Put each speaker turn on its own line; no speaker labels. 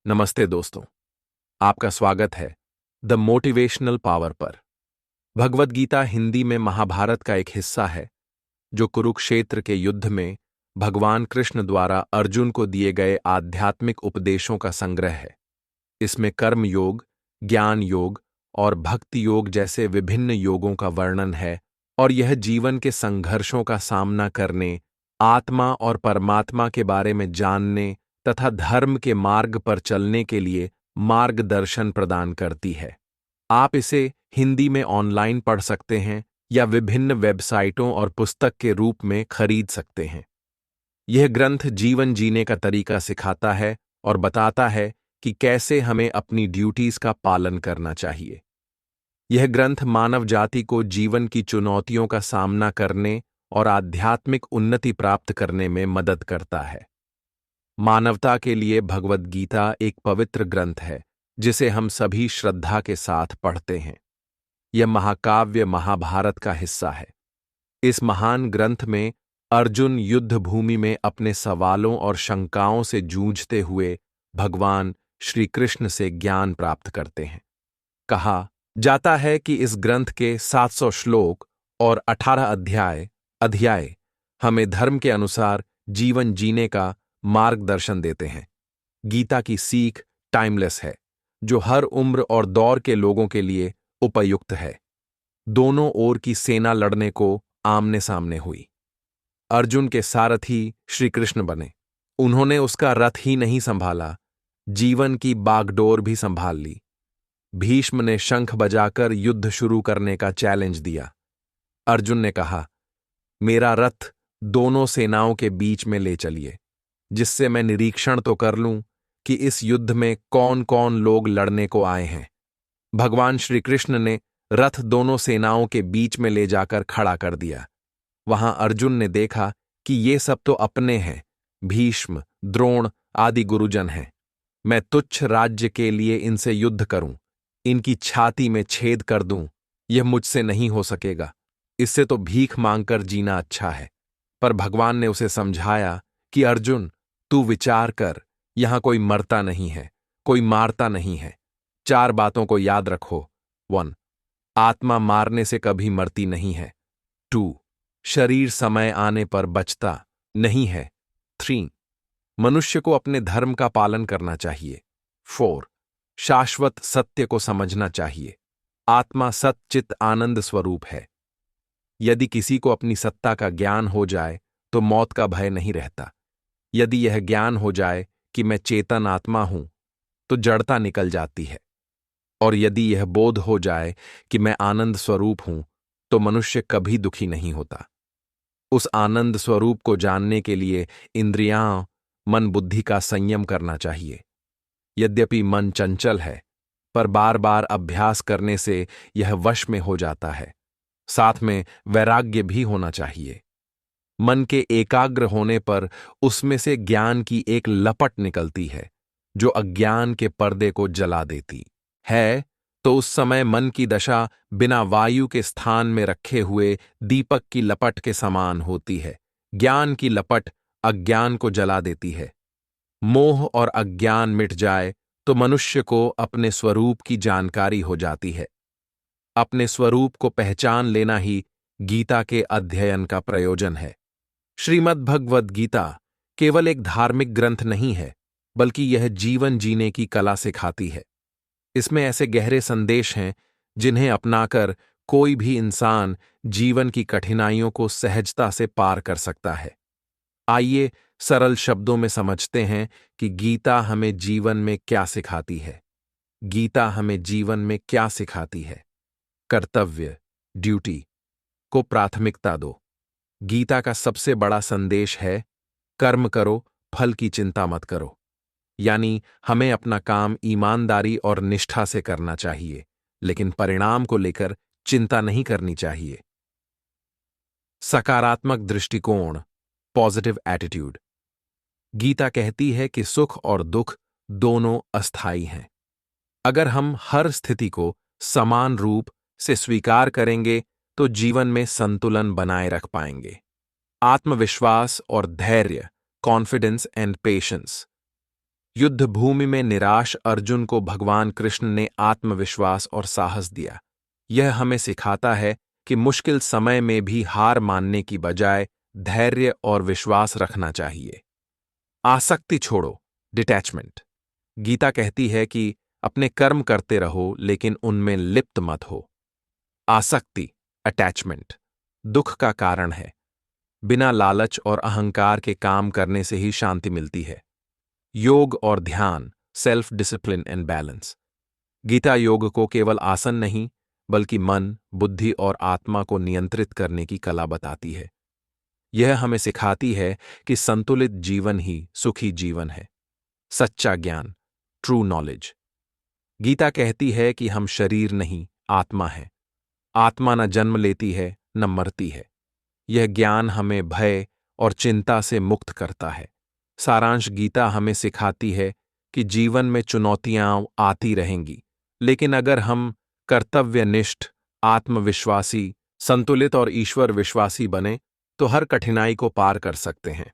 नमस्ते दोस्तों, आपका स्वागत है द मोटिवेशनल पावर पर। भगवद गीता हिंदी में महाभारत का एक हिस्सा है जो कुरुक्षेत्र के युद्ध में भगवान कृष्ण द्वारा अर्जुन को दिए गए आध्यात्मिक उपदेशों का संग्रह है। इसमें कर्म योग, ज्ञान योग और भक्ति योग जैसे विभिन्न योगों का वर्णन है और यह जीवन के संघर्षों का सामना करने, आत्मा और परमात्मा के बारे में जानने तथा धर्म के मार्ग पर चलने के लिए मार्गदर्शन प्रदान करती है। आप इसे हिंदी में ऑनलाइन पढ़ सकते हैं या विभिन्न वेबसाइटों और पुस्तक के रूप में खरीद सकते हैं। यह ग्रंथ जीवन जीने का तरीका सिखाता है और बताता है कि कैसे हमें अपनी ड्यूटीज का पालन करना चाहिए। यह ग्रंथ मानव जाति को जीवन की चुनौतियों का सामना करने और आध्यात्मिक उन्नति प्राप्त करने में मदद करता है। मानवता के लिए भगवद गीता एक पवित्र ग्रंथ है जिसे हम सभी श्रद्धा के साथ पढ़ते हैं। यह महाकाव्य महाभारत का हिस्सा है। इस महान ग्रंथ में अर्जुन युद्ध भूमि में अपने सवालों और शंकाओं से जूझते हुए भगवान श्री कृष्ण से ज्ञान प्राप्त करते हैं। कहा जाता है कि इस ग्रंथ के 700 श्लोक और 18 अध्याय हमें धर्म के अनुसार जीवन जीने का मार्गदर्शन देते हैं। गीता की सीख टाइमलेस है, जो हर उम्र और दौर के लोगों के लिए उपयुक्त है। दोनों ओर की सेना लड़ने को आमने सामने हुई। अर्जुन के सारथी श्री कृष्ण बने। उन्होंने उसका रथ ही नहीं संभाला, जीवन की बागडोर भी संभाल ली। भीष्म ने शंख बजाकर युद्ध शुरू करने का चैलेंज दिया। अर्जुन ने कहा, मेरा रथ दोनों सेनाओं के बीच में ले चलिए, जिससे मैं निरीक्षण तो कर लूं कि इस युद्ध में कौन कौन लोग लड़ने को आए हैं। भगवान श्री कृष्ण ने रथ दोनों सेनाओं के बीच में ले जाकर खड़ा कर दिया। वहां अर्जुन ने देखा कि ये सब तो अपने हैं, भीष्म, द्रोण आदि गुरुजन हैं। मैं तुच्छ राज्य के लिए इनसे युद्ध करूं, इनकी छाती में छेद कर दूं, यह मुझसे नहीं हो सकेगा। इससे तो भीख मांगकर जीना अच्छा है। पर भगवान ने उसे समझाया कि अर्जुन, तू विचार कर, यहां कोई मरता नहीं है, कोई मारता नहीं है। 4 बातों को याद रखो। 1. आत्मा मारने से कभी मरती नहीं है। 2. शरीर समय आने पर बचता नहीं है। 3. मनुष्य को अपने धर्म का पालन करना चाहिए। 4. शाश्वत सत्य को समझना चाहिए। आत्मा सच्चित आनंद स्वरूप है। यदि किसी को अपनी सत्ता का ज्ञान हो जाए तो मौत का भय नहीं रहता। यदि यह ज्ञान हो जाए कि मैं चेतन आत्मा हूं तो जड़ता निकल जाती है। और यदि यह बोध हो जाए कि मैं आनंद स्वरूप हूं तो मनुष्य कभी दुखी नहीं होता। उस आनंद स्वरूप को जानने के लिए इंद्रियां, मन बुद्धि का संयम करना चाहिए। यद्यपि मन चंचल है, पर बार बार अभ्यास करने से यह वश में हो जाता है। साथ में वैराग्य भी होना चाहिए। मन के एकाग्र होने पर उसमें से ज्ञान की एक लपट निकलती है जो अज्ञान के पर्दे को जला देती है। तो उस समय मन की दशा बिना वायु के स्थान में रखे हुए दीपक की लपट के समान होती है। ज्ञान की लपट अज्ञान को जला देती है। मोह और अज्ञान मिट जाए तो मनुष्य को अपने स्वरूप की जानकारी हो जाती है। अपने स्वरूप को पहचान लेना ही गीता के अध्ययन का प्रयोजन है। श्रीमद् भगवद गीता केवल एक धार्मिक ग्रंथ नहीं है, बल्कि यह जीवन जीने की कला सिखाती है। इसमें ऐसे गहरे संदेश हैं जिन्हें अपनाकर कोई भी इंसान जीवन की कठिनाइयों को सहजता से पार कर सकता है। आइए सरल शब्दों में समझते हैं कि गीता हमें जीवन में क्या सिखाती है। गीता हमें जीवन में क्या सिखाती है? कर्तव्य, ड्यूटी को प्राथमिकता दो। गीता का सबसे बड़ा संदेश है, कर्म करो, फल की चिंता मत करो। यानी हमें अपना काम ईमानदारी और निष्ठा से करना चाहिए, लेकिन परिणाम को लेकर चिंता नहीं करनी चाहिए। सकारात्मक दृष्टिकोण, पॉजिटिव एटीट्यूड। गीता कहती है कि सुख और दुख दोनों अस्थायी हैं। अगर हम हर स्थिति को समान रूप से स्वीकार करेंगे तो जीवन में संतुलन बनाए रख पाएंगे। आत्मविश्वास और धैर्य, कॉन्फिडेंस एंड पेशेंस। युद्ध भूमि में निराश अर्जुन को भगवान कृष्ण ने आत्मविश्वास और साहस दिया। यह हमें सिखाता है कि मुश्किल समय में भी हार मानने की बजाय धैर्य और विश्वास रखना चाहिए। आसक्ति छोड़ो, डिटैचमेंट। गीता कहती है कि अपने कर्म करते रहो लेकिन उनमें लिप्त मत हो। आसक्ति, अटैचमेंट, दुख का कारण है। बिना लालच और अहंकार के काम करने से ही शांति मिलती है। योग और ध्यान, self discipline and balance. Gita योग को केवल आसन नहीं बल्कि मन, बुद्धि और आत्मा को नियंत्रित करने की कला बताती है। यह हमें सिखाती है कि संतुलित जीवन ही सुखी जीवन है। सच्चा ज्ञान, ट्रू नॉलेज। गीता कहती है कि हम शरीर नहीं, आत्मा है। आत्मा न जन्म लेती है न मरती है। यह ज्ञान हमें भय और चिंता से मुक्त करता है। सारांश, गीता हमें सिखाती है कि जीवन में चुनौतियां आती रहेंगी, लेकिन अगर हम कर्तव्यनिष्ठ, आत्मविश्वासी, संतुलित और ईश्वर विश्वासी बने तो हर कठिनाई को पार कर सकते हैं।